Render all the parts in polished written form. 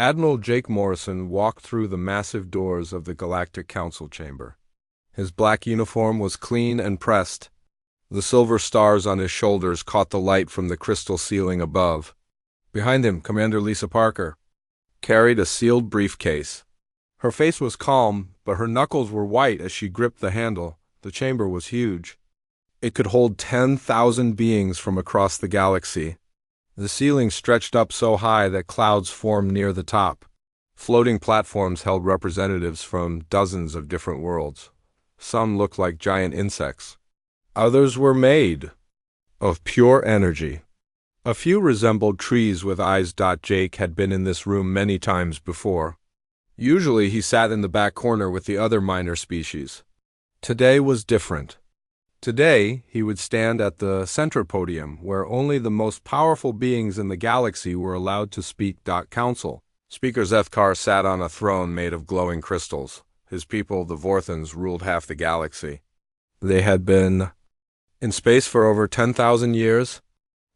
Admiral Jake Morrison walked through the massive doors of the Galactic Council chamber. His black uniform was clean and pressed. The silver stars on his shoulders caught the light from the crystal ceiling above. Behind him, Commander Lisa Parker carried a sealed briefcase. Her face was calm, but her knuckles were white as she gripped the handle. The chamber was huge. It could hold 10,000 beings from across the galaxy. The ceiling stretched up so high that clouds formed near the top. Floating platforms held representatives from dozens of different worlds. Some looked like giant insects. Others were made of pure energy. A few resembled trees with eyes. Jake had been in this room many times before. Usually he sat in the back corner with the other minor species. Today was different. Today, he would stand at the center podium, where only the most powerful beings in the galaxy were allowed to speak. Council. Speaker Zethkar sat on a throne made of glowing crystals. His people, the Vorthans, ruled half the galaxy. They had been in space for over 10,000 years.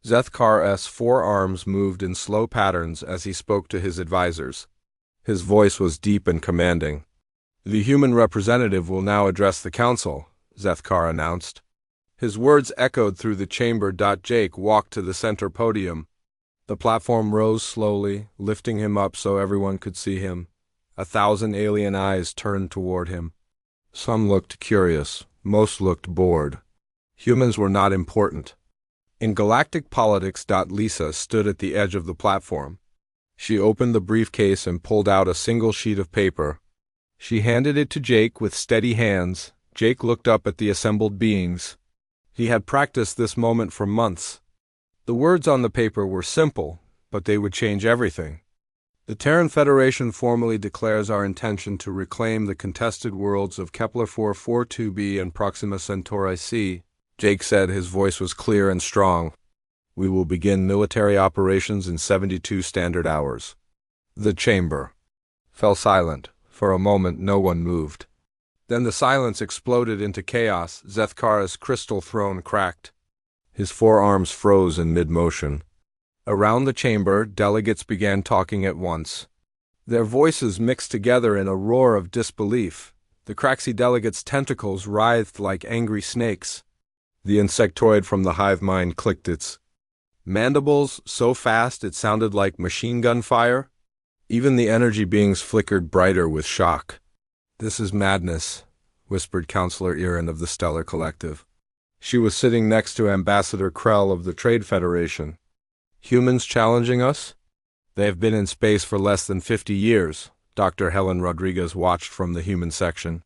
Zethkar's forearms moved in slow patterns as he spoke to his advisors. His voice was deep and commanding. The human representative will now address the council, Zethkar announced. His words echoed through the chamber. Jake walked to the center podium. The platform rose slowly, lifting him up so everyone could see him. 1,000 alien eyes turned toward him. Some looked curious, most looked bored. Humans were not important. In galactic politics. Lisa stood at the edge of the platform. She opened the briefcase and pulled out a single sheet of paper. She handed it to Jake with steady hands. Jake looked up at the assembled beings. He had practiced this moment for months. The words on the paper were simple, but they would change everything. The Terran Federation formally declares our intention to reclaim the contested worlds of Kepler 442b and Proxima Centauri c, Jake said. His voice was clear and strong. We will begin military operations in 72 standard hours. The chamber fell silent. For a moment, no one moved. Then the silence exploded into chaos. Zethkar's crystal throne cracked. His forearms froze in mid-motion. Around the chamber, delegates began talking at once. Their voices mixed together in a roar of disbelief. The Craxi delegates' tentacles writhed like angry snakes. The insectoid from the hive mind clicked its mandibles so fast it sounded like machine gun fire. Even the energy beings flickered brighter with shock. "This is madness," whispered Counselor Irin of the Stellar Collective. She was sitting next to Ambassador Krell of the Trade Federation. "Humans challenging us? They have been in space for less than 50 years, Dr. Helen Rodriguez watched from the human section.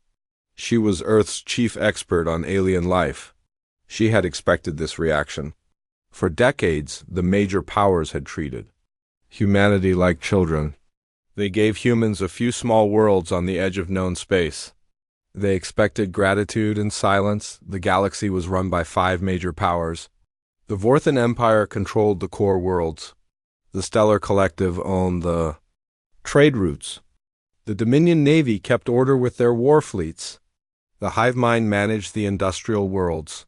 She was Earth's chief expert on alien life. She had expected this reaction. For decades, the major powers had treated humanity like children. They gave humans a few small worlds on the edge of known space. They expected gratitude and silence. The galaxy was run by 5 major powers. The Vorthan Empire controlled the core worlds. The Stellar Collective owned the trade routes. The Dominion Navy kept order with their war fleets. The Hive Mind managed the industrial worlds.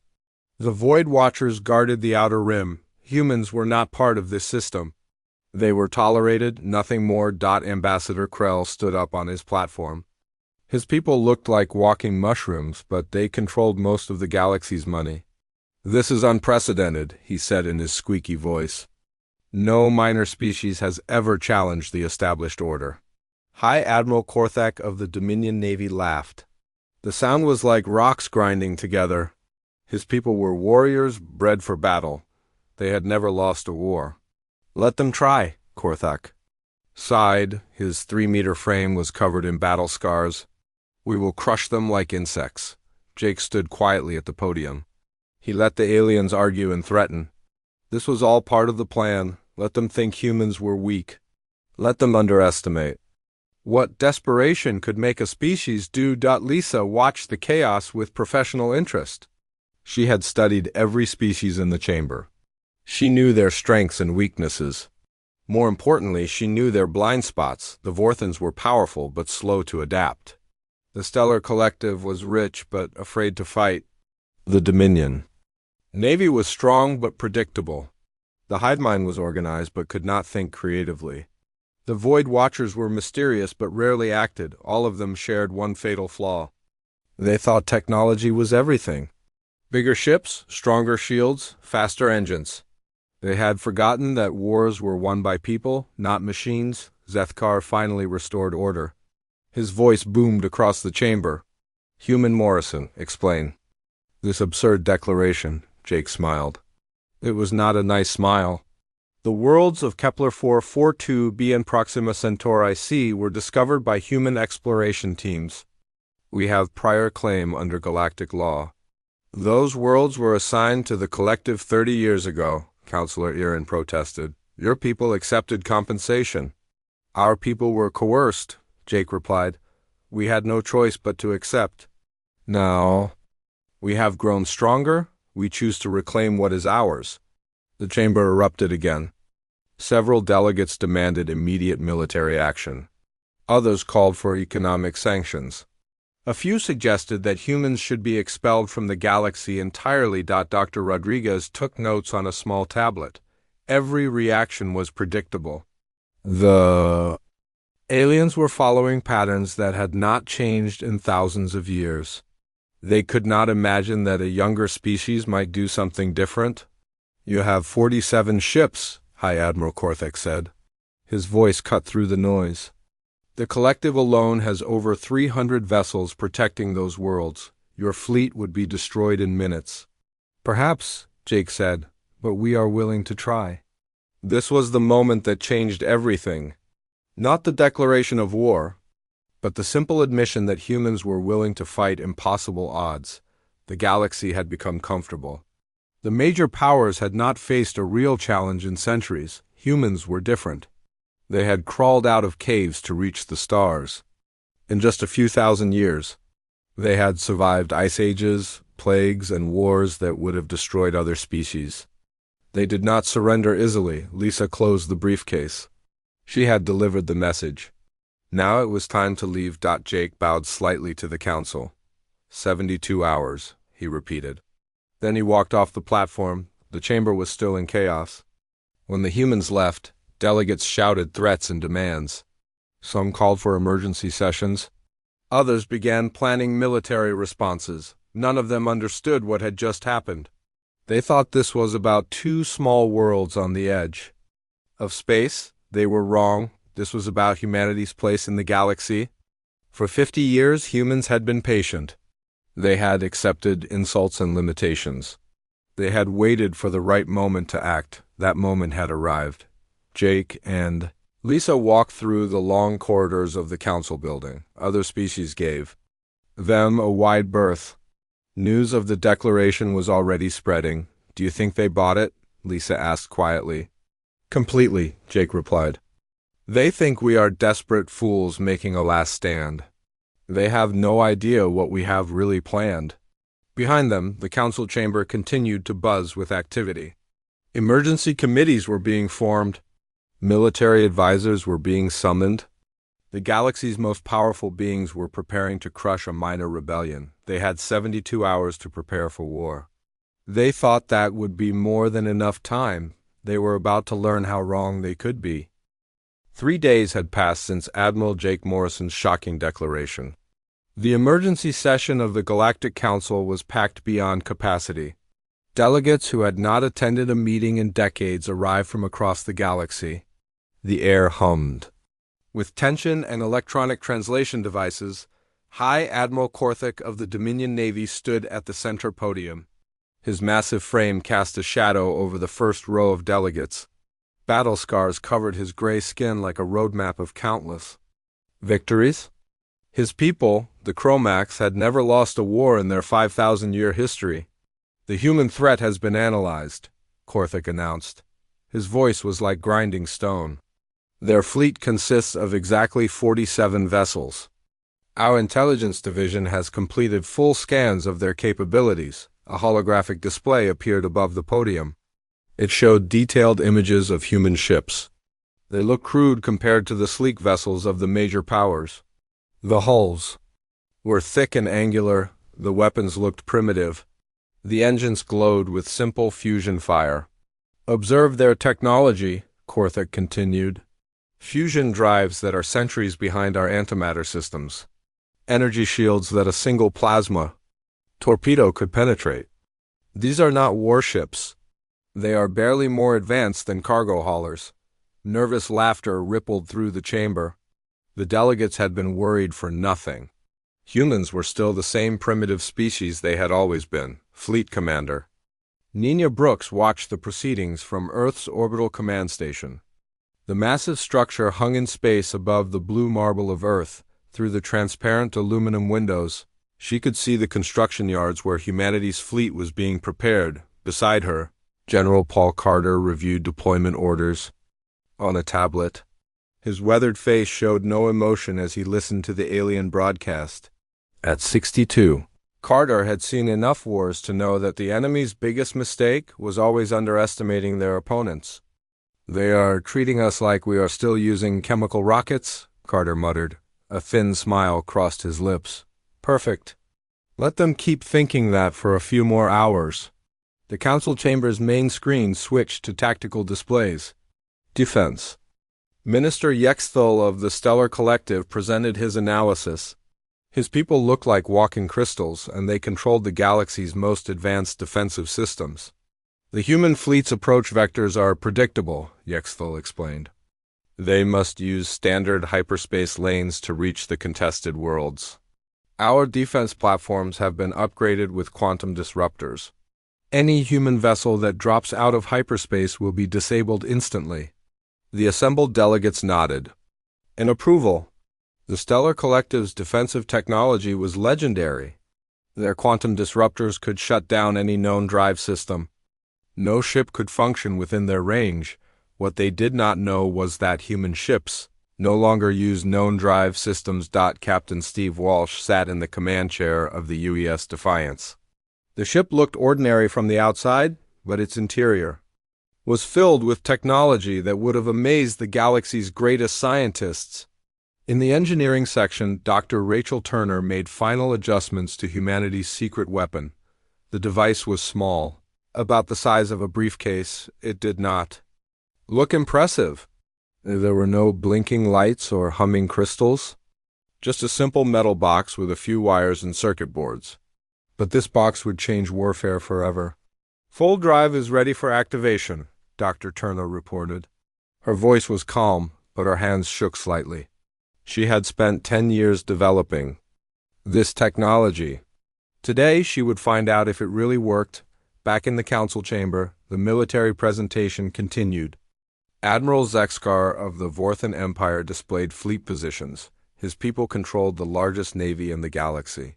The Void Watchers guarded the Outer Rim. Humans were not part of this system. They were tolerated, nothing more. Ambassador Krell stood up on his platform. His people looked like walking mushrooms, but they controlled most of the galaxy's money. "This is unprecedented," he said in his squeaky voice. "No minor species has ever challenged the established order." High Admiral Korthak of the Dominion Navy laughed. The sound was like rocks grinding together. His people were warriors bred for battle. They had never lost a war. "Let them try," Korthak sighed. His 3-meter frame was covered in battle scars. "We will crush them like insects." Jake stood quietly at the podium. He let the aliens argue and threaten. This was all part of the plan. Let them think humans were weak. Let them underestimate what desperation could make a species do. Lisa watched the chaos with professional interest. She had studied every species in the chamber. She knew their strengths and weaknesses. More importantly, she knew their blind spots. The Vorthans were powerful but slow to adapt. The Stellar Collective was rich but afraid to fight. The Dominion Navy was strong but predictable. The Hive Mind was organized but could not think creatively. The Void Watchers were mysterious but rarely acted. All of them shared one fatal flaw. They thought technology was everything. Bigger ships, stronger shields, faster engines. They had forgotten that wars were won by people, not machines. Zethkar finally restored order. His voice boomed across the chamber. "Human Morrison, explain." This absurd declaration, Jake smiled. It was not a nice smile. The worlds of Kepler 442b and Proxima Centauri c were discovered by human exploration teams. We have prior claim under galactic law. Those worlds were assigned to the collective 30 years ago, Counselor Irin protested. Your people accepted compensation. Our people were coerced, Jake replied. We had no choice but to accept. Now, we have grown stronger. We choose to reclaim what is ours. The chamber erupted again. Several delegates demanded immediate military action. Others called for economic sanctions. A few suggested that humans should be expelled from the galaxy entirely. Dr. Rodriguez took notes on a small tablet. Every reaction was predictable. The aliens were following patterns that had not changed in thousands of years. They could not imagine that a younger species might do something different. You have 47 ships, High Admiral Korthek said. His voice cut through the noise. The collective alone has over 300 vessels protecting those worlds. Your fleet would be destroyed in minutes. Perhaps, Jake said, but we are willing to try. This was the moment that changed everything. Not the declaration of war, but the simple admission that humans were willing to fight impossible odds. The galaxy had become comfortable. The major powers had not faced a real challenge in centuries. Humans were different. They had crawled out of caves to reach the stars. In just a few thousand years, they had survived ice ages, plagues, and wars that would have destroyed other species. They did not surrender easily. Lisa closed the briefcase. She had delivered the message. Now it was time to leave. Jake bowed slightly to the council. 72 hours, he repeated. Then he walked off the platform. The chamber was still in chaos. When the humans left, delegates shouted threats and demands. Some called for emergency sessions. Others began planning military responses. None of them understood what had just happened. They thought this was about two small worlds on the edge of space. They were wrong. This was about humanity's place in the galaxy. For 50 years, humans had been patient. They had accepted insults and limitations. They had waited for the right moment to act. That moment had arrived. Jake and Lisa walked through the long corridors of the council building. Other species gave them a wide berth. News of the declaration was already spreading. Do you think they bought it? Lisa asked quietly. Completely, Jake replied. They think we are desperate fools making a last stand. They have no idea what we have really planned. Behind them, the council chamber continued to buzz with activity. Emergency committees were being formed. Military advisors were being summoned. The galaxy's most powerful beings were preparing to crush a minor rebellion. They had 72 hours to prepare for war. They thought that would be more than enough time. They were about to learn how wrong they could be. 3 days had passed since Admiral Jake Morrison's shocking declaration. The emergency session of the Galactic Council was packed beyond capacity. Delegates who had not attended a meeting in decades arrived from across the galaxy. The air hummed. With tension and electronic translation devices, High Admiral Korthek of the Dominion Navy stood at the center podium. His massive frame cast a shadow over the first row of delegates. Battle scars covered his gray skin like a roadmap of countless victories. His people, the Chromax, had never lost a war in their 5,000-year history. The human threat has been analyzed, Korthek announced. His voice was like grinding stone. Their fleet consists of exactly 47 vessels. Our intelligence division has completed full scans of their capabilities. A holographic display appeared above the podium. It showed detailed images of human ships. They looked crude compared to the sleek vessels of the major powers. The hulls were thick and angular. The weapons looked primitive. The engines glowed with simple fusion fire. Observe their technology, Korthek continued. fusion drives that are centuries behind our antimatter systems, energy shields that a single plasma torpedo could penetrate. These are not warships. They are barely more advanced than cargo haulers. Nervous laughter rippled through the chamber. The delegates had been worried for nothing. Humans were still the same primitive species they had always been. Fleet Commander Nina Brooks watched the proceedings from Earth's orbital command station. The massive structure hung in space above the blue marble of Earth. Through the transparent aluminum windows, she could see the construction yards where humanity's fleet was being prepared. Beside her, General Paul Carter reviewed deployment orders on a tablet. His weathered face showed no emotion as he listened to the alien broadcast. At 62, Carter had seen enough wars to know that the enemy's biggest mistake was always underestimating their opponents. "They are treating us like we are still using chemical rockets," Carter muttered. A thin smile crossed his lips. "Perfect. Let them keep thinking that for a few more hours." The council chamber's main screen switched to tactical displays. Defense. Minister Yexthal of the Stellar Collective presented his analysis. His people looked like walking crystals, and they controlled the galaxy's most advanced defensive systems. "The human fleet's approach vectors are predictable," Yexthal explained. "They must use standard hyperspace lanes to reach the contested worlds. Our defense platforms have been upgraded with quantum disruptors. Any human vessel that drops out of hyperspace will be disabled instantly." The assembled delegates nodded in approval. The Stellar Collective's defensive technology was legendary. Their quantum disruptors could shut down any known drive system. No ship could function within their range. What they did not know was that human ships no longer used known drive systems. Captain Steve Walsh sat in the command chair of the UES Defiance. The ship looked ordinary from the outside, but its interior was filled with technology that would have amazed the galaxy's greatest scientists. In the engineering section, Dr. Rachel Turner made final adjustments to humanity's secret weapon. The device was small, about the size of a briefcase. It did not look impressive. There were no blinking lights or humming crystals, just a simple metal box with a few wires and circuit boards. But this box would change warfare forever. "Full drive is ready for activation," Dr. Turner reported. Her voice was calm, but her hands shook slightly. She had spent 10 years developing this technology. Today, she would find out if it really worked. Back in the council chamber, the military presentation continued. Admiral Zexkar of the Vorthan Empire displayed fleet positions. His people controlled the largest navy in the galaxy.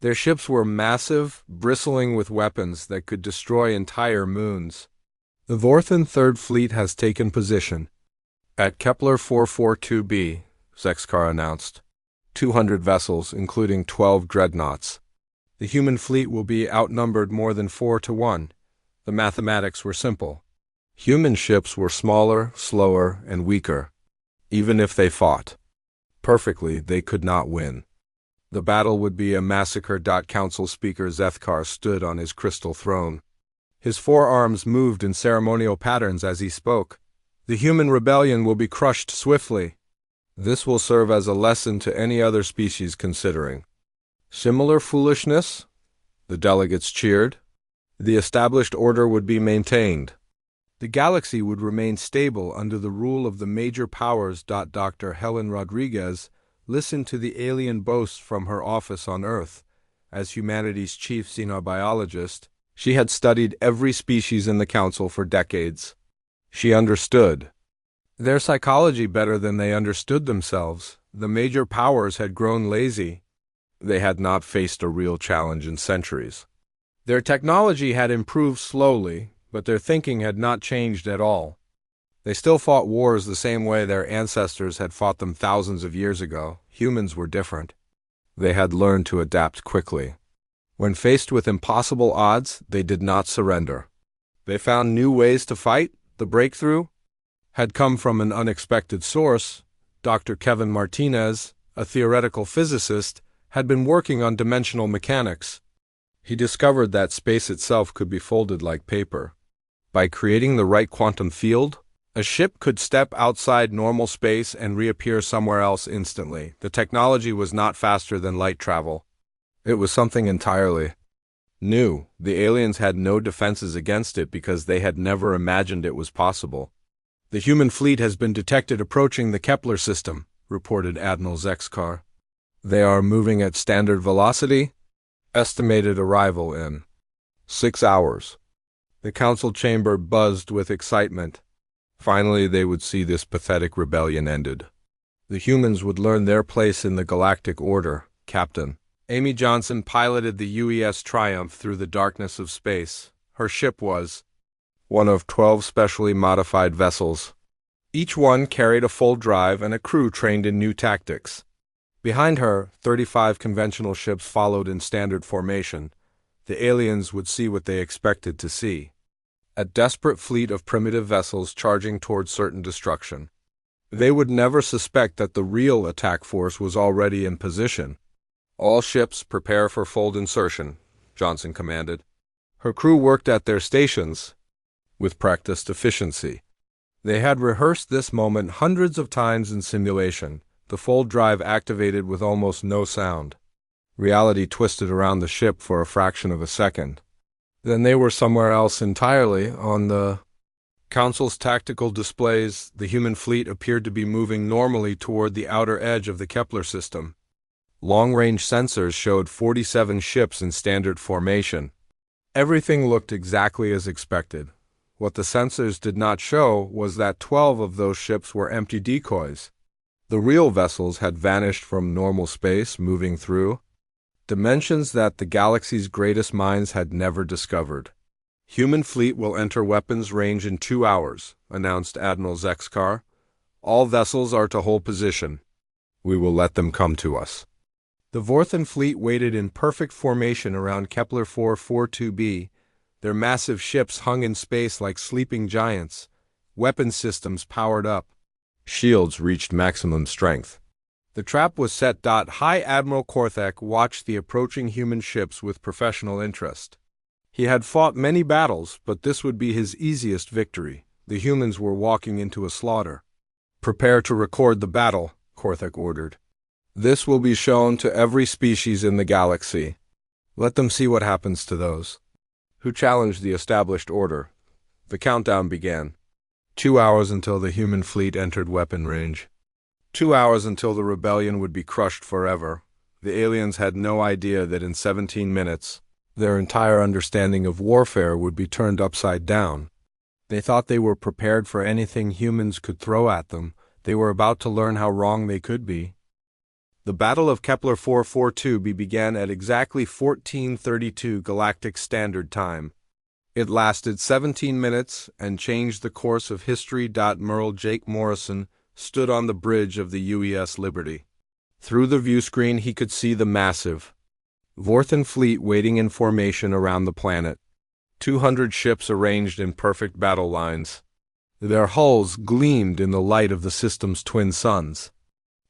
Their ships were massive, bristling with weapons that could destroy entire moons. "The Vorthan Third Fleet has taken position at Kepler 442b, Zexkar announced. 200 vessels, including 12 dreadnoughts. The human fleet will be outnumbered more than 4 to 1. The mathematics were simple. Human ships were smaller, slower, and weaker. Even if they fought perfectly, they could not win. The battle would be a massacre. Council Speaker Zethkar stood on his crystal throne. His forearms moved in ceremonial patterns as he spoke. "The human rebellion will be crushed swiftly. This will serve as a lesson to any other species considering similar foolishness." The delegates cheered. The established order would be maintained. The galaxy would remain stable under the rule of the major powers. Dr. Helen Rodriguez listened to the alien boasts from her office on Earth. As humanity's chief xenobiologist, she had studied every species in the council for decades. She understood their psychology better than they understood themselves. The major powers had grown lazy. They had not faced a real challenge in centuries. Their technology had improved slowly, but their thinking had not changed at all. They still fought wars the same way their ancestors had fought them thousands of years ago. Humans were different. They had learned to adapt quickly. When faced with impossible odds, they did not surrender. They found new ways to fight. The breakthrough had come from an unexpected source. Dr. Kevin Martinez, a theoretical physicist, had been working on dimensional mechanics. He discovered that space itself could be folded like paper. By creating the right quantum field, A ship could step outside normal space and reappear somewhere else instantly. The technology was not faster than light travel. It was something entirely new. The aliens had no defenses against it because they had never imagined it was possible. "The human fleet has been detected approaching the Kepler system," reported Admiral Zexkar. "They are moving at standard velocity. Estimated arrival in 6 hours." The council chamber buzzed with excitement. Finally, they would see this pathetic rebellion ended. The humans would learn their place in the galactic order. Captain Amy Johnson piloted the UES Triumph through the darkness of space. Her ship was one of 12 specially modified vessels. Each one carried a full drive and a crew trained in new tactics. Behind her, 35 conventional ships followed in standard formation. The aliens would see what they expected to see: a desperate fleet of primitive vessels charging toward certain destruction. They would never suspect that the real attack force was already in position. "All ships prepare for fold insertion," Johnson commanded. Her crew worked at their stations with practiced efficiency. They had rehearsed this moment hundreds of times in simulation. The fold drive activated with almost no sound. Reality twisted around the ship for a fraction of a second. Then they were somewhere else entirely. On the Council's tactical displays, the human fleet appeared to be moving normally toward the outer edge of the Kepler system. Long-range sensors showed 47 ships in standard formation. Everything looked exactly as expected. What the sensors did not show was that 12 of those ships were empty decoys. The real vessels had vanished from normal space, moving through dimensions that the galaxy's greatest minds had never discovered. "Human fleet will enter weapons range in 2 hours, announced Admiral Zexkar. "All vessels are to hold position. We will let them come to us." The Vorthan fleet waited in perfect formation around Kepler 442b. Their massive ships hung in space like sleeping giants. Weapon systems powered up. Shields reached maximum strength. The trap was set. High Admiral Korthek watched the approaching human ships with professional interest. He had fought many battles, but this would be his easiest victory. The humans were walking into a slaughter. "Prepare to record the battle," Korthek ordered. "This will be shown to every species in the galaxy. Let them see what happens to those who challenge the established order." The countdown began. 2 hours until the human fleet entered weapon range. 2 hours until the rebellion would be crushed forever. The aliens had no idea that in 17 minutes, their entire understanding of warfare would be turned upside down. They thought they were prepared for anything humans could throw at them. They were about to learn how wrong they could be. The Battle of Kepler 442b began at exactly 1432 Galactic Standard Time. It lasted 17 minutes and changed the course of history. Merle Jake Morrison stood on the bridge of the UES Liberty. Through the viewscreen he could see the massive Vorthan fleet waiting in formation around the planet. 200 ships arranged in perfect battle lines. Their hulls gleamed in the light of the system's twin suns.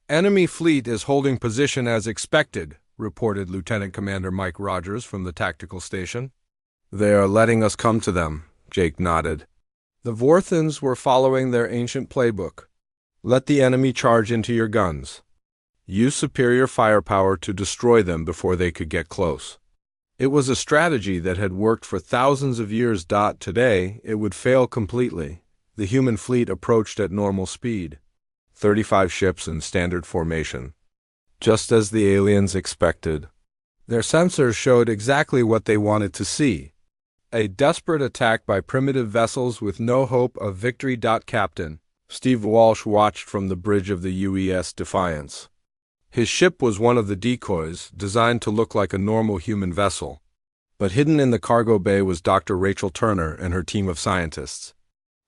"Enemy fleet is holding position as expected," reported Lieutenant Commander Mike Rogers from the tactical station. "They are letting us come to them," Jake nodded. The Vorthans were following their ancient playbook. "Let the enemy charge into your guns. Use superior firepower to destroy them before they could get close." It was a strategy that had worked for thousands of years. Today, it would fail completely. The human fleet approached at normal speed. 35 ships in standard formation. Just as the aliens expected. Their sensors showed exactly what they wanted to see: a desperate attack by primitive vessels with no hope of victory. Captain Steve Walsh watched from the bridge of the UES Defiance. His ship was one of the decoys, designed to look like a normal human vessel. But hidden in the cargo bay was Dr. Rachel Turner and her team of scientists.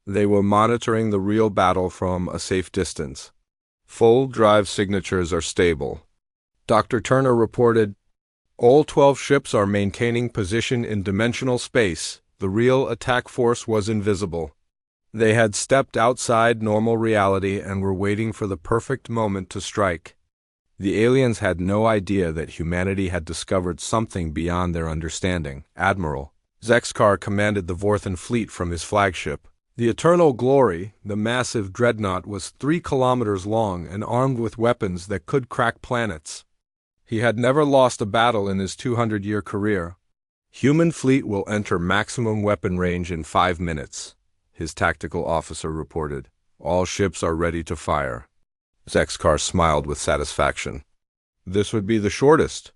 They were monitoring the real battle from a safe distance. "Full drive signatures are stable," Dr. Turner reported. "All 12 ships are maintaining position in dimensional space. The real attack force was invisible. They had stepped outside normal reality and were waiting for the perfect moment to strike." The aliens had no idea that humanity had discovered something beyond their understanding. Admiral Zexkar commanded the Vorthan fleet from his flagship, The Eternal Glory, the massive dreadnought, was 3 kilometers long and armed with weapons that could crack planets. He had never lost a battle in his 200-year career. Human fleet will enter maximum weapon range in 5 minutes, his tactical officer reported. All ships are ready to fire. Zexkar smiled with satisfaction. This would be the shortest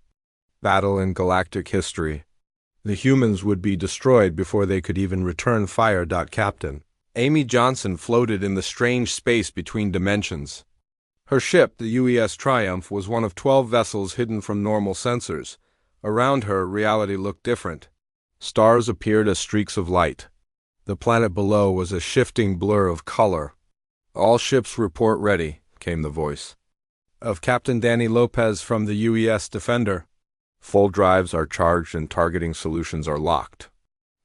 battle in galactic history. The humans would be destroyed before they could even return fire. Captain Amy Johnson floated in the strange space between dimensions. Her ship, the UES Triumph, was one of 12 vessels hidden from normal sensors. Around her, reality looked different. Stars appeared as streaks of light. The planet below was a shifting blur of color. All ships report ready, came the voice of Captain Danny Lopez from the UES Defender. Full drives are charged and targeting solutions are locked.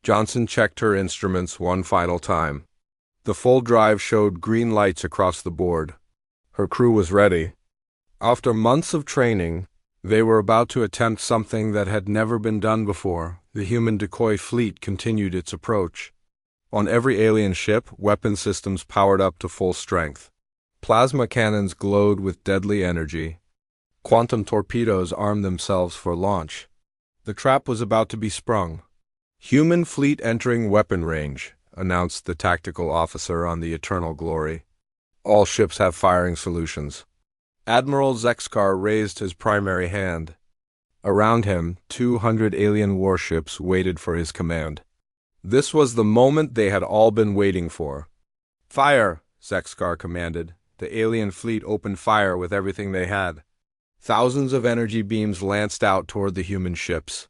Johnson checked her instruments one final time. The full drive showed green lights across the board. Her crew was ready. After months of training, they were about to attempt something that had never been done before. The human decoy fleet continued its approach. On every alien ship, weapon systems powered up to full strength. Plasma cannons glowed with deadly energy. Quantum torpedoes armed themselves for launch. The trap was about to be sprung. Human fleet entering weapon range, announced the tactical officer on the Eternal Glory. All ships have firing solutions. Admiral Zexkar raised his primary hand. Around him, 200 alien warships waited for his command. This was the moment they had all been waiting for. Fire, Zexkar commanded. The alien fleet opened fire with everything they had. Thousands of energy beams lanced out toward the human ships.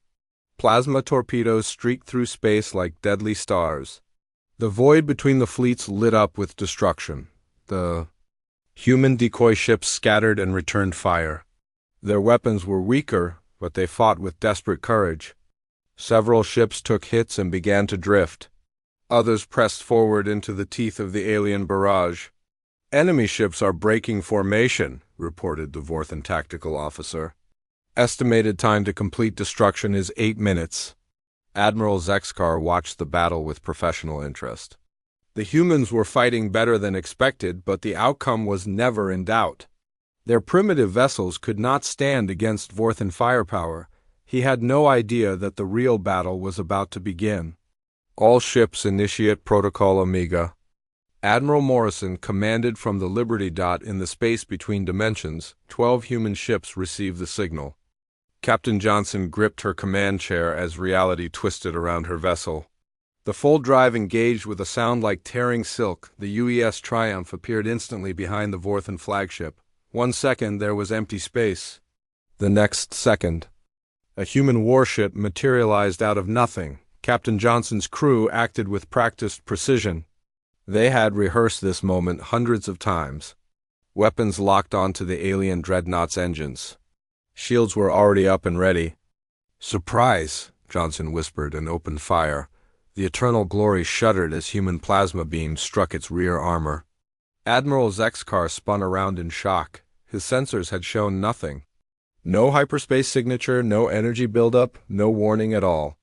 Plasma torpedoes streaked through space like deadly stars. The void between the fleets lit up with destruction. The human decoy ships scattered and returned fire. Their weapons were weaker, but they fought with desperate courage. Several ships took hits and began to drift. Others pressed forward into the teeth of the alien barrage. Enemy ships are breaking formation, reported the Vorthan tactical officer. Estimated time to complete destruction is 8 minutes. Admiral Zexkar watched the battle with professional interest. The humans were fighting better than expected, but the outcome was never in doubt. Their primitive vessels could not stand against Vorthan firepower. He had no idea that the real battle was about to begin. All ships initiate Protocol Omega. Admiral Morrison commanded from the Liberty Dot in the space between dimensions. 12 human ships received the signal. Captain Johnson gripped her command chair as reality twisted around her vessel. The full drive engaged with a sound like tearing silk. The UES Triumph appeared instantly behind the Vorthan flagship. 1 second there was empty space. The next second, a human warship materialized out of nothing. Captain Johnson's crew acted with practiced precision. They had rehearsed this moment hundreds of times. Weapons locked onto the alien dreadnought's engines. Shields were already up and ready. "Surprise!" Johnson whispered and opened fire. The Eternal Glory shuddered as human plasma beams struck its rear armor. Admiral Zexkar spun around in shock. His sensors had shown nothing. No hyperspace signature, no energy buildup, no warning at all.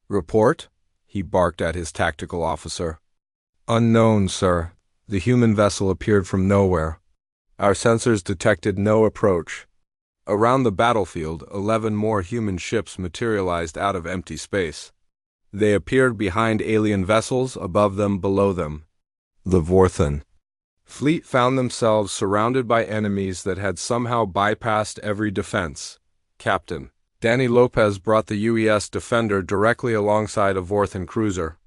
"Report?" he barked at his tactical officer. "Unknown, sir. The human vessel appeared from nowhere. Our sensors detected no approach." Around the battlefield, 11 more human ships materialized out of empty space. They appeared behind alien vessels, above them, below them. The Vorthan fleet found themselves surrounded by enemies that had somehow bypassed every defense. Captain Danny Lopez brought the UES Defender directly alongside a Vorthan cruiser.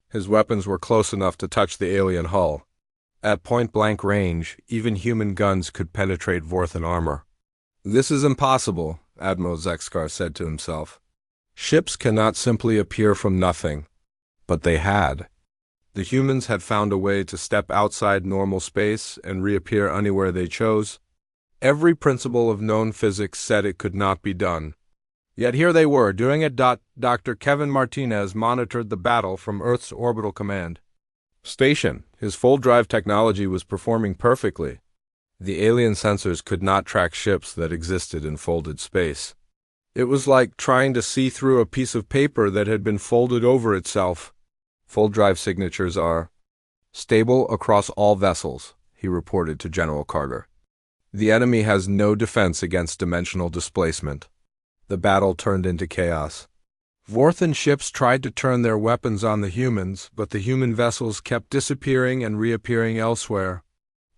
His weapons were close enough to touch the alien hull. At point-blank range, even human guns could penetrate Vorthan armor. "This is impossible," Admiral Zexkar said to himself. Ships cannot simply appear from nothing. But they had. The humans had found a way to step outside normal space and reappear anywhere they chose. Every principle of known physics said it could not be done. Yet here they were, doing it. Dr. Kevin Martinez monitored the battle from Earth's orbital command station. His full-drive technology was performing perfectly. The alien sensors could not track ships that existed in folded space. It was like trying to see through a piece of paper that had been folded over itself. Full-drive signatures are Stable across all vessels, he reported to General Carter. The enemy has no defense against dimensional displacement. The battle turned into chaos. Vorthan ships tried to turn their weapons on the humans, but the human vessels kept disappearing and reappearing elsewhere.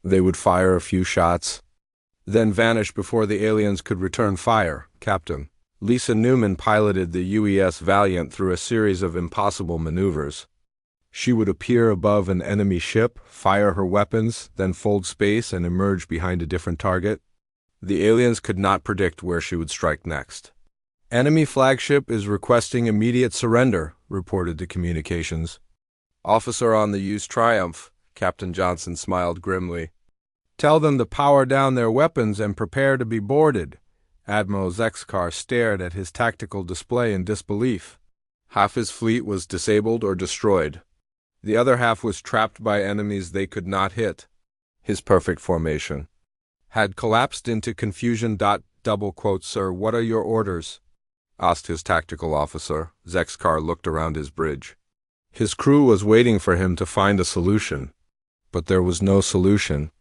They would fire a few shots, then vanish before the aliens could return fire. Captain Lisa Newman piloted the UES Valiant through a series of impossible maneuvers. She would appear above an enemy ship, fire her weapons, then fold space and emerge behind a different target. The aliens could not predict where she would strike next. Enemy flagship is requesting immediate surrender, reported the communications. Officer on the Use Triumph, Captain Johnson smiled grimly. Tell them to power down their weapons and prepare to be boarded. Admiral Zexkar stared at his tactical display in disbelief. Half his fleet was disabled or destroyed. The other half was trapped by enemies they could not hit. His perfect formation had collapsed into confusion. Sir, what are your orders? Asked his tactical officer. Zexkar looked around his bridge. His crew was waiting for him to find a solution. But there was no solution.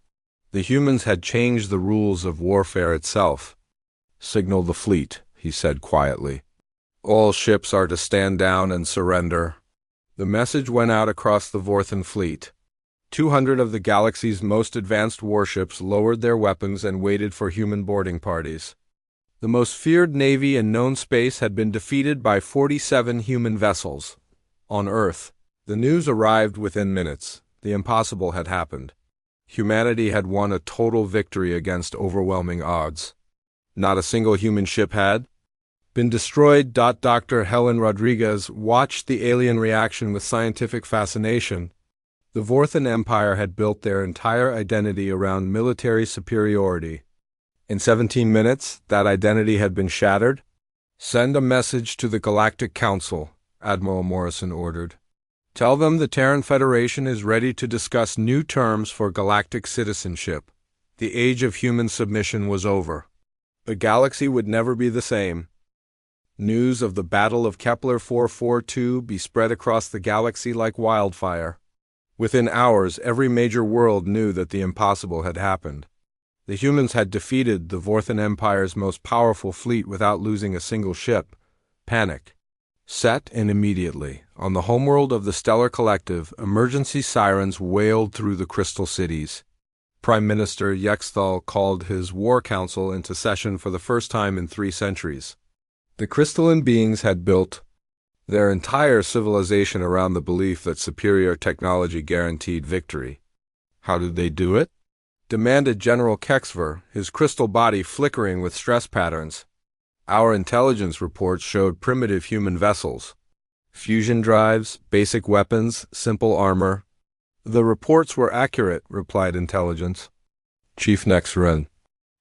The humans had changed the rules of warfare itself. Signal the fleet, he said quietly. All ships are to stand down and surrender. The message went out across the Vorthan fleet. 200 of the galaxy's most advanced warships lowered their weapons and waited for human boarding parties. The most feared navy in known space had been defeated by 47 human vessels. On Earth, the news arrived within minutes. The impossible had happened. Humanity had won a total victory against overwhelming odds. Not a single human ship had been destroyed. Dr. Helen Rodriguez watched the alien reaction with scientific fascination. The Vorthan Empire had built their entire identity around military superiority. In 17 minutes, that identity had been shattered. Send a message to the Galactic Council, Admiral Morrison ordered. Tell them the Terran Federation is ready to discuss new terms for galactic citizenship. The age of human submission was over. The galaxy would never be the same. News of the Battle of Kepler 442 be spread across the galaxy like wildfire. Within hours, every major world knew that the impossible had happened. The humans had defeated the Vorthan Empire's most powerful fleet without losing a single ship. Panic set in immediately. On the homeworld of the Stellar Collective, emergency sirens wailed through the crystal cities. Prime Minister Yexthal called his war council into session for the first time in 3 centuries. The crystalline beings had built their entire civilization around the belief that superior technology guaranteed victory. How did they do it? Demanded General Kexver, his crystal body flickering with stress patterns. Our intelligence reports showed primitive human vessels, fusion drives, basic weapons, simple armor. The reports were accurate, replied intelligence. Chief Nexren.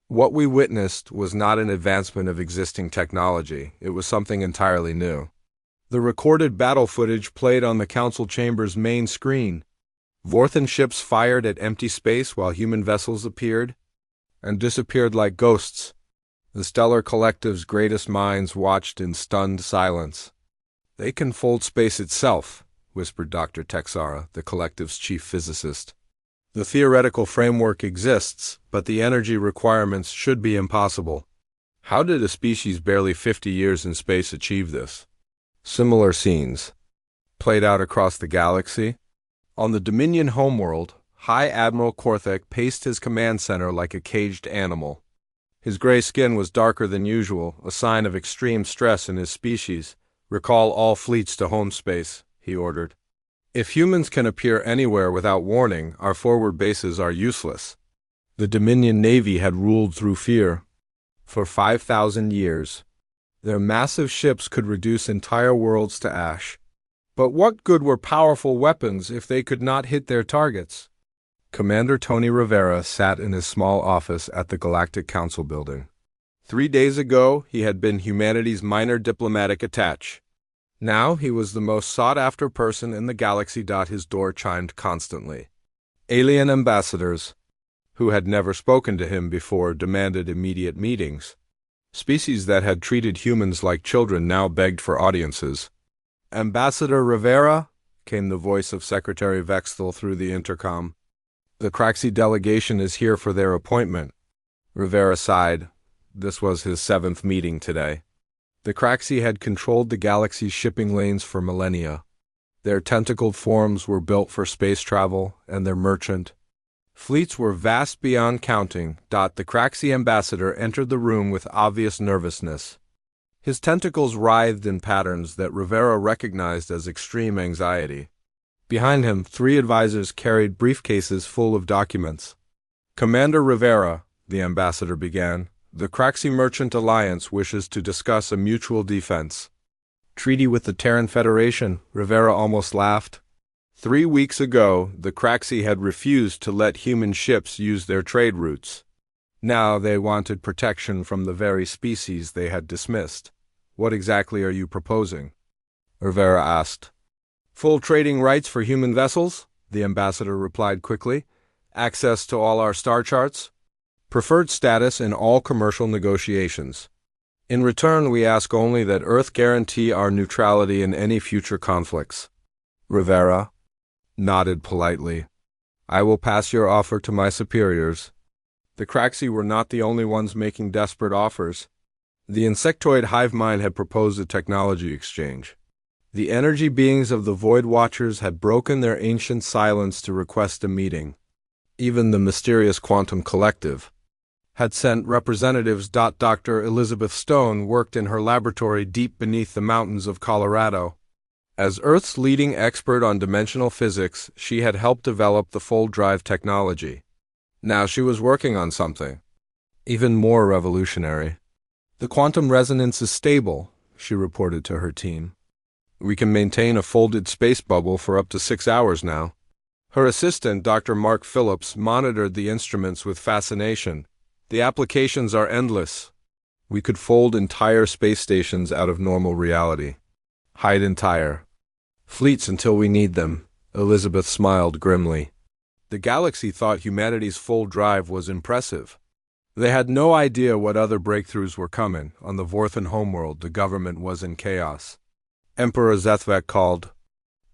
What we witnessed was not an advancement of existing technology. It was something entirely new. The recorded battle footage played on the council chamber's main screen. Vorthan ships fired at empty space while human vessels appeared and disappeared like ghosts. The Stellar Collective's greatest minds watched in stunned silence. They can fold space itself, whispered Dr. Texara, the Collective's chief physicist. The theoretical framework exists, but the energy requirements should be impossible. How did a species barely 50 years in space achieve this? Similar scenes played out across the galaxy. On the Dominion homeworld, High Admiral Korthek paced his command center like a caged animal. His gray skin was darker than usual, a sign of extreme stress in his species. Recall all fleets to home space, he ordered. If humans can appear anywhere without warning, our forward bases are useless. The Dominion Navy had ruled through fear for 5,000 years. Their massive ships could reduce entire worlds to ash. But what good were powerful weapons if they could not hit their targets? Commander Tony Rivera sat in his small office at the Galactic Council building. 3 days ago, he had been humanity's minor diplomatic attache. Now he was the most sought-after person in the galaxy. His door chimed constantly. Alien ambassadors, who had never spoken to him before, demanded immediate meetings. Species that had treated humans like children now begged for audiences. Ambassador Rivera, came the voice of Secretary Vexthal through the intercom. The Craxi delegation is here for their appointment. Rivera sighed. This was his 7th meeting today. The Craxi had controlled the galaxy's shipping lanes for millennia. Their tentacled forms were built for space travel, and their merchant fleets were vast beyond counting. The Craxi ambassador entered the room with obvious nervousness. His tentacles writhed in patterns that Rivera recognized as extreme anxiety. Behind him, 3 advisors carried briefcases full of documents. Commander Rivera, the ambassador began, the Craxi Merchant Alliance wishes to discuss a mutual defense treaty with the Terran Federation. Rivera almost laughed. 3 weeks ago, the Craxi had refused to let human ships use their trade routes. Now they wanted protection from the very species they had dismissed. What exactly are you proposing? Rivera asked. Full trading rights for human vessels, the ambassador replied quickly. Access to all our star charts. Preferred status in all commercial negotiations. In return, we ask only that Earth guarantee our neutrality in any future conflicts. Rivera nodded politely. I will pass your offer to my superiors. The Craxi were not the only ones making desperate offers. The insectoid hive mind had proposed a technology exchange. The energy beings of the Void Watchers had broken their ancient silence to request a meeting. Even the mysterious Quantum Collective had sent representatives. Dr. Elizabeth Stone worked in her laboratory deep beneath the mountains of Colorado. As Earth's leading expert on dimensional physics, she had helped develop the fold drive technology. Now she was working on something even more revolutionary. The quantum resonance is stable, she reported to her team. We can maintain a folded space bubble for up to 6 hours now. Her assistant, Dr. Mark Phillips, monitored the instruments with fascination. The applications are endless. We could fold entire space stations out of normal reality. Hide entire fleets until we need them. Elizabeth smiled grimly. The galaxy thought humanity's fold drive was impressive. They had no idea what other breakthroughs were coming. On the Vorthan homeworld, the government was in chaos. Emperor Zethvek called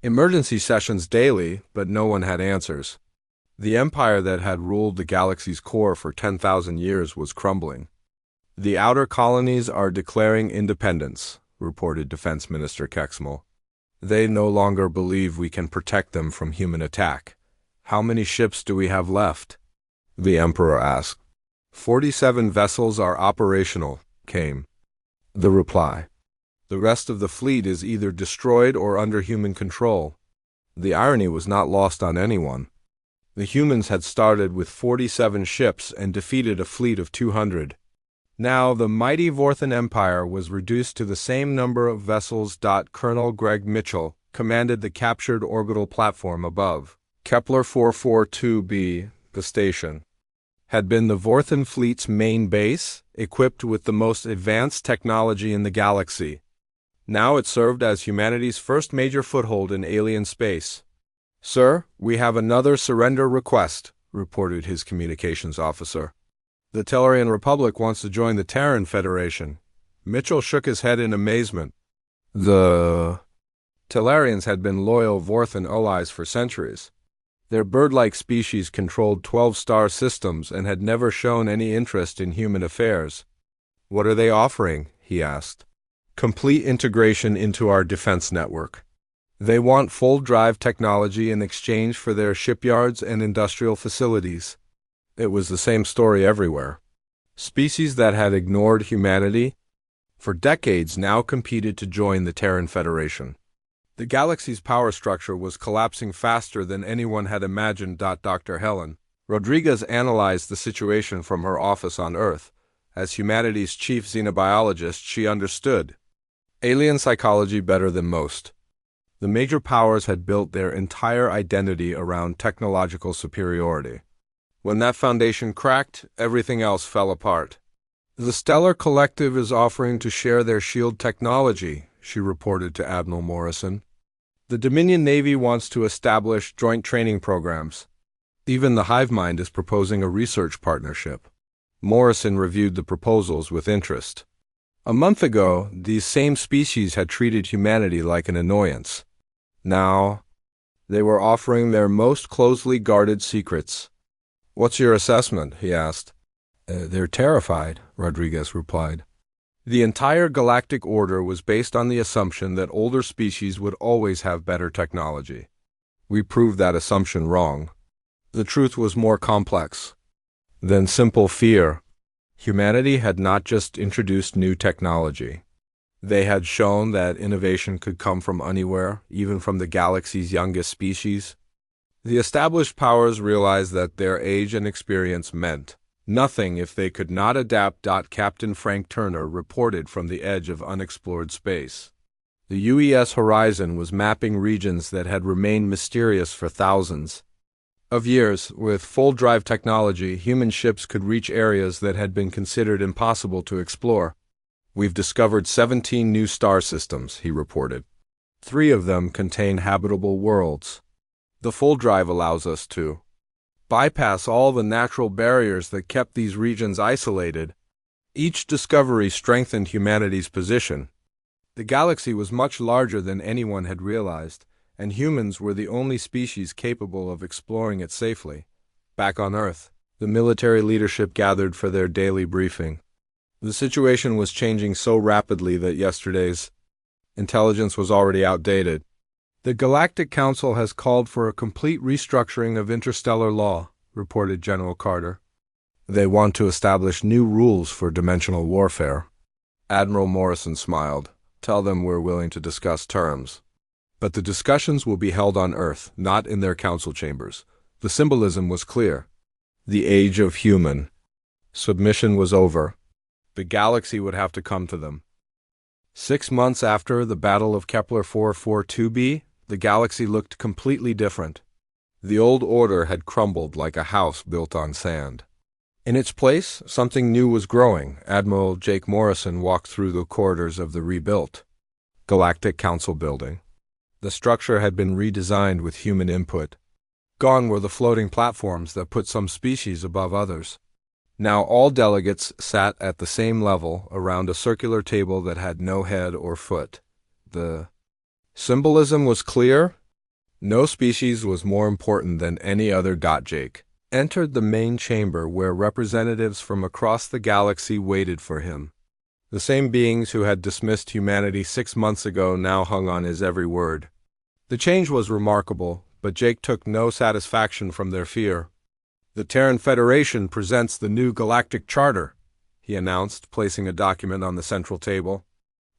emergency sessions daily, but no one had answers. The empire that had ruled the galaxy's core for 10,000 years was crumbling. The outer colonies are declaring independence, reported Defense Minister Kexmal. They no longer believe we can protect them from human attack. How many ships do we have left? The Emperor asked. 47 vessels are operational, came the reply. The rest of the fleet is either destroyed or under human control. The irony was not lost on anyone. The humans had started with 47 ships and defeated a fleet of 200. Now the mighty Vorthan Empire was reduced to the same number of vessels. Colonel Greg Mitchell commanded the captured orbital platform above. Kepler 442b, the station, had been the Vorthan fleet's main base, equipped with the most advanced technology in the galaxy. Now it served as humanity's first major foothold in alien space. Sir, we have another surrender request, reported his communications officer. The Tellurian Republic wants to join the Terran Federation. Mitchell shook his head in amazement. The Tellurians had been loyal Vorthan allies for centuries. Their bird-like species controlled 12 star systems and had never shown any interest in human affairs. What are they offering? He asked. Complete integration into our defense network. They want full drive technology in exchange for their shipyards and industrial facilities. It was the same story everywhere. Species that had ignored humanity for decades now competed to join the Terran Federation. The galaxy's power structure was collapsing faster than anyone had imagined. Dr. Helen Rodriguez analyzed the situation from her office on Earth. As humanity's chief xenobiologist, she understood alien psychology better than most. The major powers had built their entire identity around technological superiority. When that foundation cracked, everything else fell apart. The Stellar Collective is offering to share their shield technology, she reported to Admiral Morrison. The Dominion Navy wants to establish joint training programs. Even the Hive Mind is proposing a research partnership. Morrison reviewed the proposals with interest. A month ago, these same species had treated humanity like an annoyance. Now, They were offering their most closely guarded secrets. "What's your assessment?" he asked. They're terrified," Rodriguez replied. The entire galactic order was based on the assumption that older species would always have better technology. We proved that assumption wrong. The truth was more complex than simple fear. Humanity had not just introduced new technology. They had shown that innovation could come from anywhere, even from the galaxy's youngest species. The established powers realized that their age and experience meant nothing if they could not adapt. Captain Frank Turner reported from the edge of unexplored space. The UES horizon was mapping regions that had remained mysterious for thousands of years. With full drive technology, human ships could reach areas that had been considered impossible to explore. "We've discovered 17 new star systems," he reported. 3 of them contain habitable worlds. The full drive allows us to bypass all the natural barriers that kept these regions isolated. Each discovery strengthened humanity's position. The galaxy was much larger than anyone had realized, and humans were the only species capable of exploring it safely. Back on Earth, the military leadership gathered for their daily briefing. The situation was changing so rapidly that yesterday's intelligence was already outdated. "The Galactic Council has called for a complete restructuring of interstellar law," reported General Carter. "They want to establish new rules for dimensional warfare." Admiral Morrison smiled. "Tell them we're willing to discuss terms. But the discussions will be held on Earth, not in their council chambers." The symbolism was clear. The age of human submission was over. The galaxy would have to come to them. 6 months after the Battle of Kepler 442b, the galaxy looked completely different. The old order had crumbled like a house built on sand. In its place, something new was growing. Admiral Jake Morrison walked through the corridors of the rebuilt Galactic Council building. The structure had been redesigned with human input. Gone were the floating platforms that put some species above others. Now all delegates sat at the same level around a circular table that had no head or foot. The symbolism was clear. No species was more important than any other. Jake entered the main chamber where representatives from across the galaxy waited for him. The same beings who had dismissed humanity 6 months ago now hung on his every word. The change was remarkable, but Jake took no satisfaction from their fear. "The Terran Federation presents the new Galactic Charter," he announced, placing a document on the central table.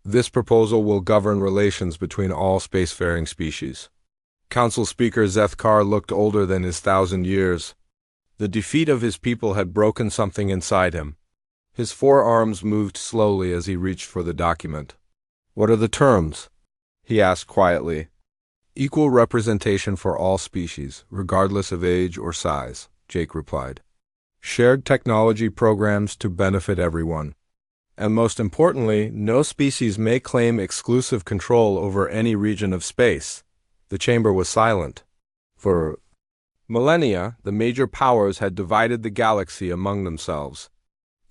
"This proposal will govern relations between all spacefaring species." Council Speaker Zethkar looked older than his 1,000 years. The defeat of his people had broken something inside him. His forearms moved slowly as he reached for the document. "What are the terms?" he asked quietly. "Equal representation for all species, regardless of age or size," Jake replied. "Shared technology programs to benefit everyone. And most importantly, no species may claim exclusive control over any region of space." The chamber was silent. For millennia, the major powers had divided the galaxy among themselves.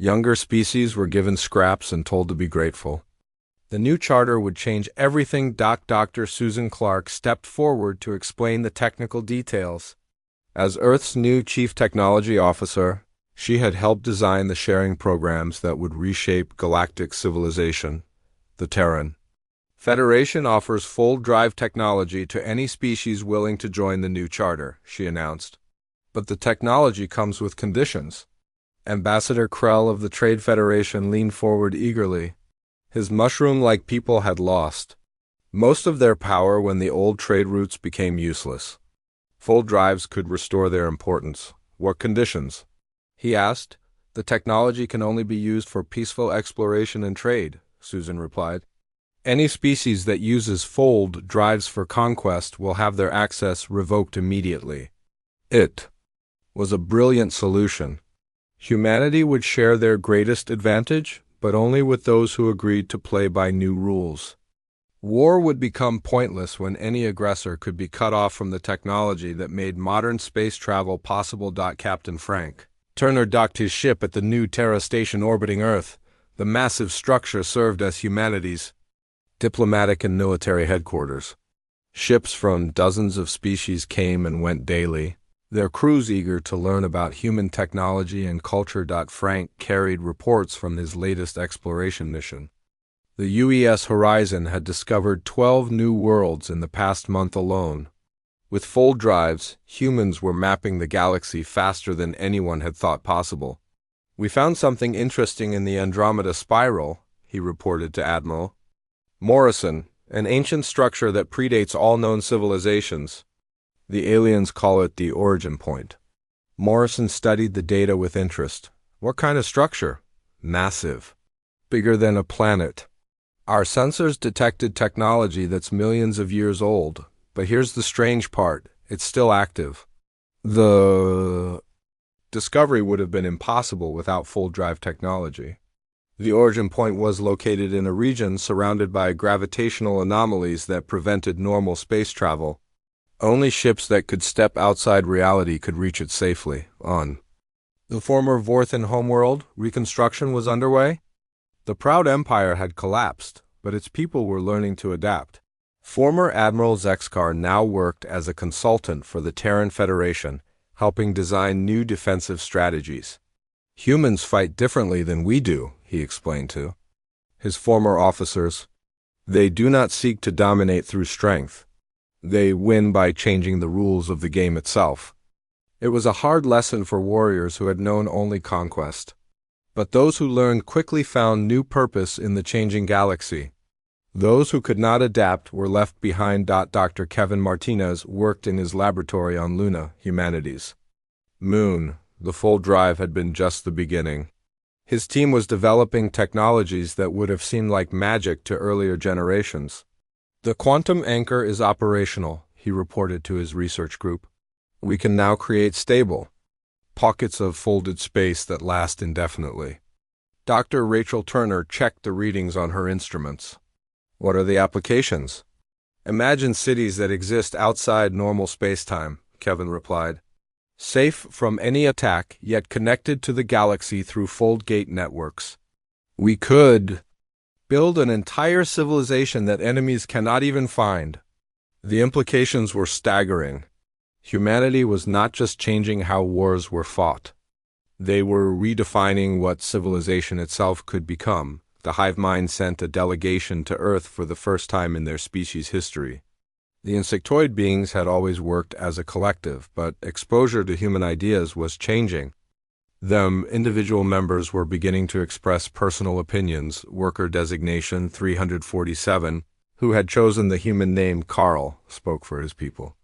Younger species were given scraps and told to be grateful. The new charter would change everything. Dr. Susan Clark stepped forward to explain the technical details. As Earth's new chief technology officer, she had helped design the sharing programs that would reshape galactic civilization. The Terran Federation offers full drive technology to any species willing to join the new charter, she announced. But the technology comes with conditions. Ambassador Krell of the Trade Federation leaned forward eagerly. His mushroom-like people had lost most of their power when the old trade routes became useless. Full drives could restore their importance. "What conditions?" he asked. "The technology can only be used for peaceful exploration and trade," Susan replied. "Any species that uses fold drives for conquest will have their access revoked immediately." It was a brilliant solution. Humanity would share their greatest advantage, but only with those who agreed to play by new rules. War would become pointless when any aggressor could be cut off from the technology that made modern space travel possible. Captain Frank Turner docked his ship at the new Terra station orbiting Earth. The massive structure served as humanity's diplomatic and military headquarters. Ships from dozens of species came and went daily, their crews eager to learn about human technology and culture. Frank carried reports from his latest exploration mission. The UES Horizon had discovered 12 new worlds in the past month alone. With full drives, humans were mapping the galaxy faster than anyone had thought possible. "We found something interesting in the Andromeda Spiral," he reported to Admiral Morrison, "an ancient structure that predates all known civilizations. The aliens call it the origin point." Morrison studied the data with interest. "What kind of structure?" "Massive. Bigger than a planet. Our sensors detected technology that's millions of years old, but here's the strange part, it's still active." The discovery would have been impossible without full-drive technology. The origin point was located in a region surrounded by gravitational anomalies that prevented normal space travel. Only ships that could step outside reality could reach it safely. On the former Vorthan homeworld, reconstruction was underway. The proud empire had collapsed, but its people were learning to adapt. Former Admiral Zexkar now worked as a consultant for the Terran Federation, helping design new defensive strategies. "Humans fight differently than we do," he explained to his former officers. "They do not seek to dominate through strength. They win by changing the rules of the game itself." It was a hard lesson for warriors who had known only conquest. But those who learned quickly found new purpose in the changing galaxy. Those who could not adapt were left behind. Dr. Kevin Martinez worked in his laboratory on Luna, humanity's moon. The full drive had been just the beginning. His team was developing technologies that would have seemed like magic to earlier generations. "The quantum anchor is operational," he reported to his research group. "We can now create stable pockets of folded space that last indefinitely." Dr. Rachel Turner checked the readings on her instruments. "What are the applications?" "Imagine cities that exist outside normal space-time," Kevin replied. "Safe from any attack, yet connected to the galaxy through fold gate networks. We could build an entire civilization that enemies cannot even find." The implications were staggering. Humanity was not just changing how wars were fought. They were redefining what civilization itself could become. The hive mind sent a delegation to Earth for the first time in their species' history. The insectoid beings had always worked as a collective, but exposure to human ideas was changing. Them individual members were beginning to express personal opinions. Worker designation 347, who had chosen the human name Carl, spoke for his people.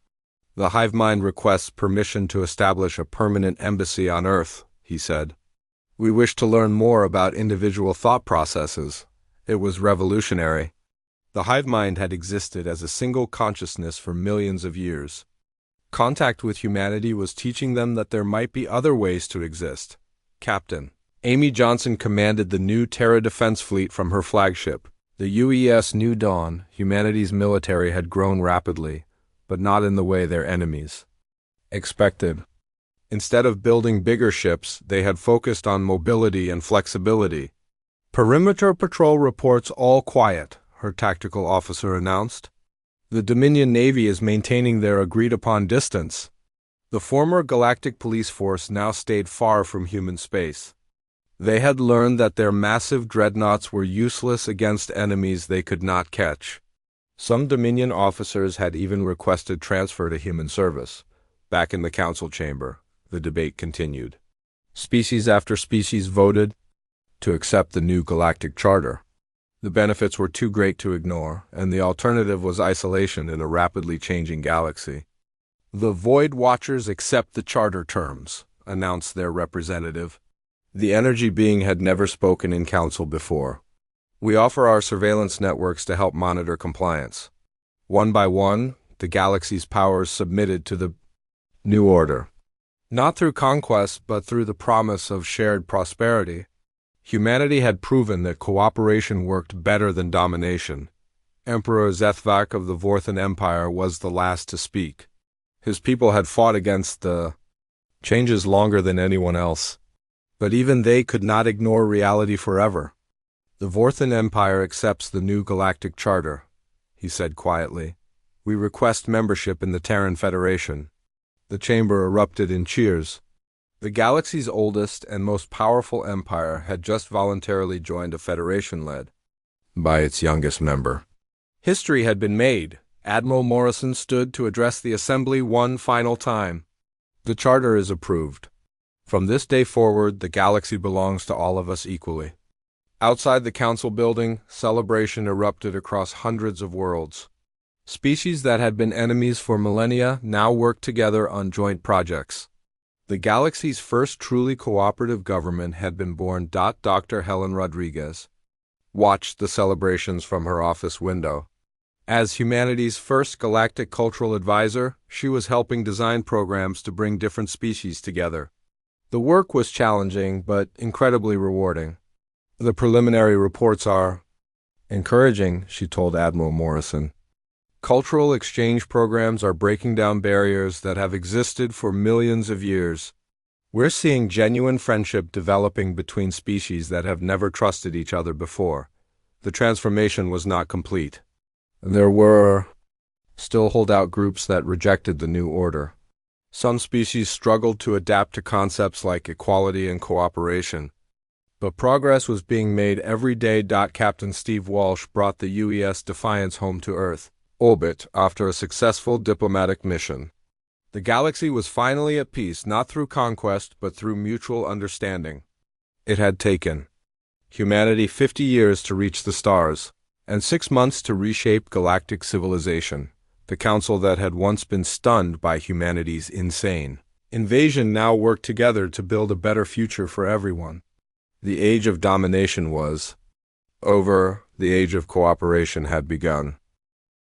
"The hive mind requests permission to establish a permanent embassy on Earth," he said. "We wish to learn more about individual thought processes." It was revolutionary. The hive mind had existed as a single consciousness for millions of years. Contact with humanity was teaching them that there might be other ways to exist. Captain Amy Johnson commanded the new Terra Defense Fleet from her flagship, the UES New Dawn. Humanity's military had grown rapidly, but not in the way their enemies expected. Instead of building bigger ships, they had focused on mobility and flexibility. "Perimeter patrol reports all quiet," her tactical officer announced. "The Dominion Navy is maintaining their agreed-upon distance." The former Galactic Police Force now stayed far from human space. They had learned that their massive dreadnoughts were useless against enemies they could not catch. Some Dominion officers had even requested transfer to human service. Back in the council chamber, the debate continued. Species after species voted to accept the new galactic charter. The benefits were too great to ignore, and the alternative was isolation in a rapidly changing galaxy. "The Void Watchers accept the charter terms," announced their representative. The energy being had never spoken in council before. "We offer our surveillance networks to help monitor compliance." One by one, the galaxy's powers submitted to the new order. Not through conquest, but through the promise of shared prosperity. Humanity had proven that cooperation worked better than domination. Emperor Zethvak of the Vorthan Empire was the last to speak. His people had fought against the changes longer than anyone else. But even they could not ignore reality forever. "The Vorthan Empire accepts the new galactic charter," he said quietly. We request membership in the Terran Federation." The chamber erupted in cheers. The galaxy's oldest and most powerful empire had just voluntarily joined a federation led by its youngest member. History had been made. Admiral Morrison stood to address the assembly one final time. "The charter is approved. From this day forward, the galaxy belongs to all of us equally." Outside the council building, celebration erupted across hundreds of worlds. Species that had been enemies for millennia now worked together on joint projects. The galaxy's first truly cooperative government had been born. Dr. Helen Rodriguez watched the celebrations from her office window. As humanity's first galactic cultural advisor, she was helping design programs to bring different species together. The work was challenging, but incredibly rewarding. "The preliminary reports are encouraging," she told Admiral Morrison. "Cultural exchange programs are breaking down barriers that have existed for millions of years. We're seeing genuine friendship developing between species that have never trusted each other before." The transformation was not complete. There were still holdout groups that rejected the new order. Some species struggled to adapt to concepts like equality and cooperation. But progress was being made every day. Captain Steve Walsh brought the UES Defiance home to Earth orbit after a successful diplomatic mission. The galaxy was finally at peace, not through conquest, but through mutual understanding. It had taken humanity 50 years to reach the stars, and 6 months to reshape galactic civilization. The council that had once been stunned by humanity's insane invasion now worked together to build a better future for everyone. The age of domination was over. The age of cooperation had begun.